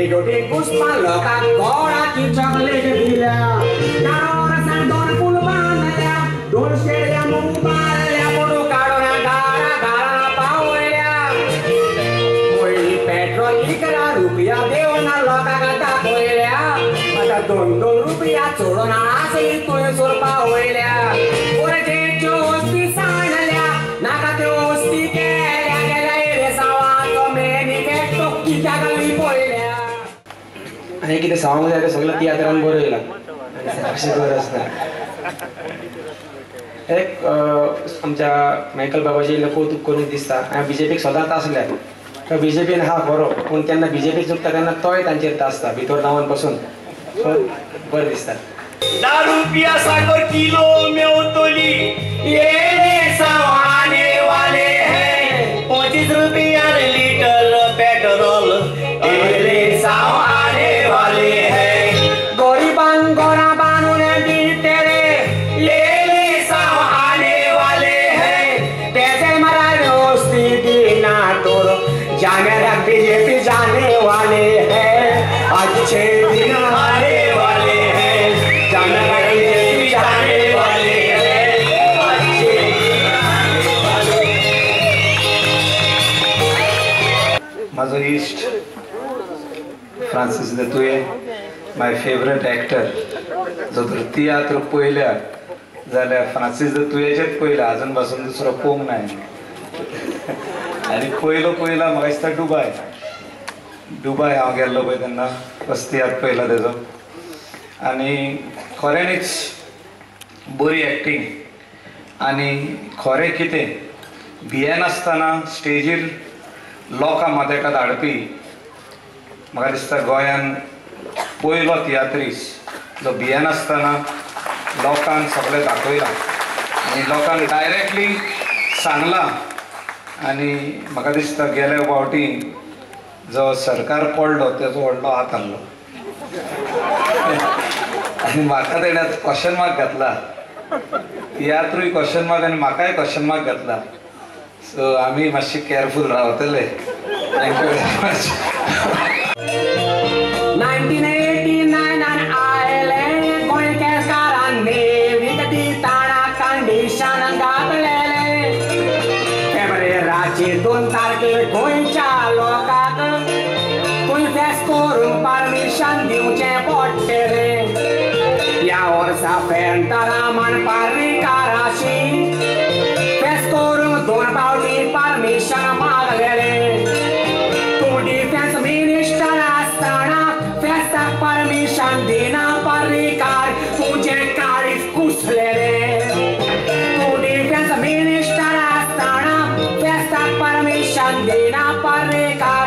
शेवटी पुष्पा लोकांक गोडाची चॉकलेट दिल्या नारळाचा दोन फुल बांधल्या दोन शेळ्या मग बाळल्या फोटो काढून गारा गारा पावल्या पहिली पेट्रोल 11 रुपया देऊन लोकांक दाखवल्या आता 2-2 रुपया चोरून आसे तुळे सोर पावल्या पोरचे चोस्ती सांडल्या नाका ते ओस्ती केल्या गेल्या रे सावा मेनी के टोकी जागली पोयल्या हे किती सांगू जाय सगळं तियात्रान बरं येला अशी गरज असणार एक आमच्या मायकल बाबाजी कौतुक करून दिसता बीजेपीक सदांच आसल्या तर बीजेपीन हा खरो पूण केन्ना बीजेपी चुकता तेन्ना तोय तांचेर तासता भितर नावान पासून बरें दिसता 10 रुपया सागर किलो मेवतोली ये देशाव आने वाले हैं 25 रुपया लीटर पेट्रोल ये देशाव आने वाले हैं गरीबांक गोरा बांधून दिते रे ये देशाव आने वाले हैं पैसे मरा दोस्ती दीना तोर जाने बीजेपी जाने वाले हैं अच्छे दिन आने वाले हैं जाने बीजेपी जाने वाले हैं अच्छे माझो इश्ट फ्रांसीस दत्तुये माय फेवरेट एक्टर जो तर तियात्र पळयल्या जाल्यार फ्रांसीस दत्तुयेचेच पळयला आजून पासून दुसरो पळोवंक ना आनी पयला म्हाका दिसता दुबय हांव गेल्लो पळय तेन्ना फस्ट तियात्र पळयला तेजो आनी खऱ्यांनीच बरी एक्टींग आनी खरें कितें भियेनासतना स्टेजीर लोकां मातेका धाडपी म्हाका दिसता गोंयान पयलो तियात्रीस जो भियेनासतना लोकांक सगळें दाखयलां आनी लोकांक डायरेक्टली सांगलां आनी म्हाका दिसता गेल्या फावटी जो सरकार पडलो तेजो व्हडलो हात आहलो आनी म्हाका तेणें क्वेश्चन मार्क घातला तियात्रूय क्वेश्चन मार्क आनी म्हाकाय क्वेश्चन मार्क घातला सो आमी मातशे केअरफूल रावतले thank you very much 1989 and Ireland गोंयकारांनी विकती ताणा कंडिशन घातलेले फेब्रुवारीची 2 तारखेर गोंयच्या लोकांक खंय फेस्त करून परमिशन दिवचें पडटलें ह्या वर्सा फेंतारामान पर्रीकाराची फेस्त करून 2 फावटी परमिशन मागलेलें तूं डिफेन्स मिनिस्टर आसतना फेस्ताक परमिशन दिना पर्रीकार तुजें काळीज कुसलेलें तूं डिफेन्स मिनिस्टर आसतना फेस्ताक परमिशन दिना पर्रीकार